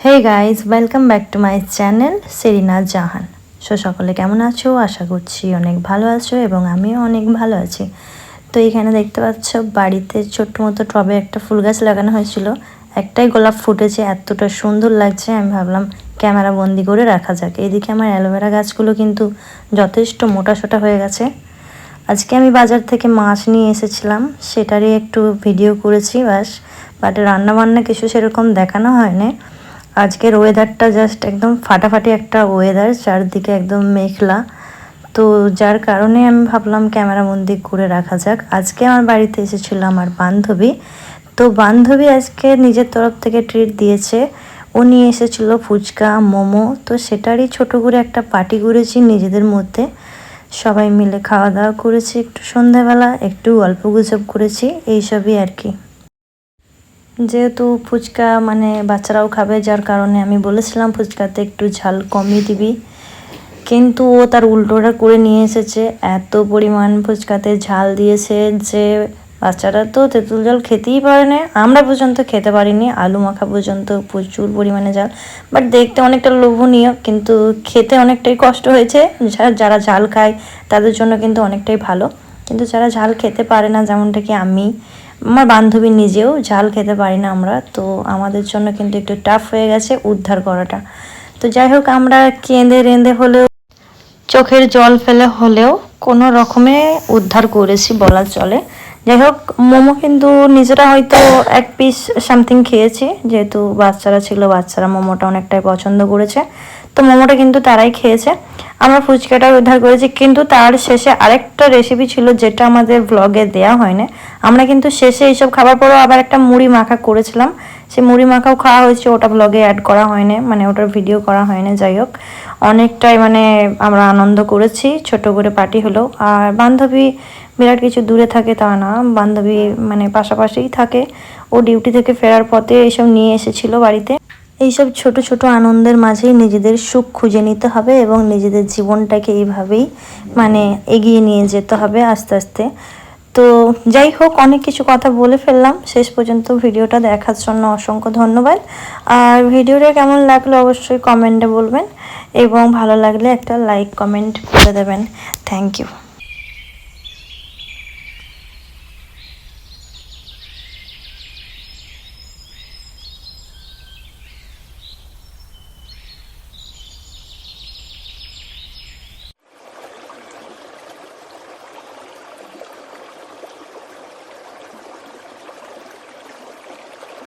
Hey guys, welcome back to my channel Serina Jahan. সকলে কেমন আছো? আশা করছি অনেক ভালো আছো এবং আমিও অনেক ভালো আছি। তো এখানে দেখতে পাচ্ছ বাড়িতে ছোট্ট মতো টবে একটা ফুল গাছ লাগানো হয়েছিল। একটাই গোলাপ ফুটেছে, এতটা সুন্দর লাগছে, আমি ভাবলাম ক্যামেরা বন্দি করে রাখা যাক। এদিকে আমার অ্যালোভেরা গাছগুলো কিন্তু যথেষ্ট মোটাসোটা হয়ে গেছে। আজকে আমি বাজার থেকে মাছ নিয়ে এসেছিলাম, সেটারই একটু ভিডিও করেছি বাস, বাট রান্নাবান্না কিছু সেরকম দেখানো হয়নি। আজকের ওয়েদারটা জাস্ট একদম ফাটাফাটি একটা ওয়েদার, চারদিকে একদম মেঘলা, তো যার কারণে আমি ভাবলাম ক্যামেরা বন্দি করে রাখা যাক। আজকে আমার বাড়িতে এসেছিল আমার বান্ধবী, তো বান্ধবী আজকে নিজের তরফ থেকে ট্রিট দিয়েছে। ও নিয়ে এসেছিল ফুচকা, মোমো, তো সেটারই ছোট করে একটা পার্টি করেছি নিজেদের মধ্যে। সবাই মিলে খাওয়া দাওয়া করেছি, একটু সন্ধ্যাবেলা একটু গল্প গুজব করেছি, এইসবই আর কি। যেহেতু ফুচকা মানে বাচ্চারাও খাবে, যার কারণে আমি বলেছিলাম ফুচকাতে একটু ঝাল কমিয়ে দিবি, কিন্তু ও তার উল্টোটা করে নিয়ে এসেছে। এত পরিমাণ ফুচকাতে ঝাল দিয়েছে যে বাচ্চারা তো তেঁতুল জল খেতেই পারে না, আমরা পর্যন্ত খেতে পারিনি। আলু মাখা পর্যন্ত প্রচুর পরিমাণে ঝাল, বাট দেখতে অনেকটা লোভনীয়, কিন্তু খেতে অনেকটাই কষ্ট হয়েছে। যারা ঝাল খায় তাদের জন্য কিন্তু অনেকটাই ভালো, কিন্তু যারা ঝাল খেতে পারে না, যেমনটা কি আমি, আমার বান্ধবী নিজেও ঝাল খেতে পারি না আমরা, তো আমাদের জন্য কিন্তু একটু টাফ হয়ে গেছে উদ্ধার করাটা। তো যাই হোক, আমরা কেঁদে রেঁধে হলেও, চোখের জল ফেলে হলেও কোনো রকমে উদ্ধার করেছি বলা চলে। যাই হোক, মোমো কিন্তু নিজেরা হয়তো এক পিস সামথিং খেয়েছি, যেহেতু বাচ্চারা ছিল, বাচ্চারা মোমোটা অনেকটাই পছন্দ করেছে, তো মোমোটা কিন্তু তারাই খেয়েছে। আমরা ফুচকাটা উদ্ধার করেছি, কিন্তু তার শেষে আরেকটা রেসিপি ছিল যেটা আমাদের ব্লগে দেওয়া হয়নি। আমরা কিন্তু শেষে এইসব খাবার পরেও আবার একটা মুড়ি মাখা করেছিলাম, সেই মুড়ি মাখাও খাওয়া হয়েছে, ওটা ব্লগে অ্যাড করা হয়নি, মানে ওটার ভিডিও করা হয়নি। যাই হোক, অনেকটাই মানে আমরা আনন্দ করেছি, ছোট করে পার্টি হলো। আর বান্ধবী বিরাট কিছু দূরে থাকে তা না, বান্ধবী মানে পাশাপাশিই থাকে। ও ডিউটি থেকে ফেরার পথে এইসব নিয়ে এসেছিল বাড়িতে। এইসব ছোট ছোট আনন্দের মাঝেই নিজেদের সুখ খুঁজে নিতে হবে এবং নিজেদের জীবনটাকে এইভাবেই মানে এগিয়ে নিয়ে যেতে হবে আস্তে আস্তে। তো যাই হোক, অনেক কিছু কথা বলে ফেললাম, শেষ পর্যন্ত ভিডিওটা দেখার জন্য অসংখ্য ধন্যবাদ। আর ভিডিওটা কেমন লাগলো অবশ্যই কমেন্টে বলবেন, এবং ভালো লাগলে একটা লাইক কমেন্ট করে দেবেন। Thank you.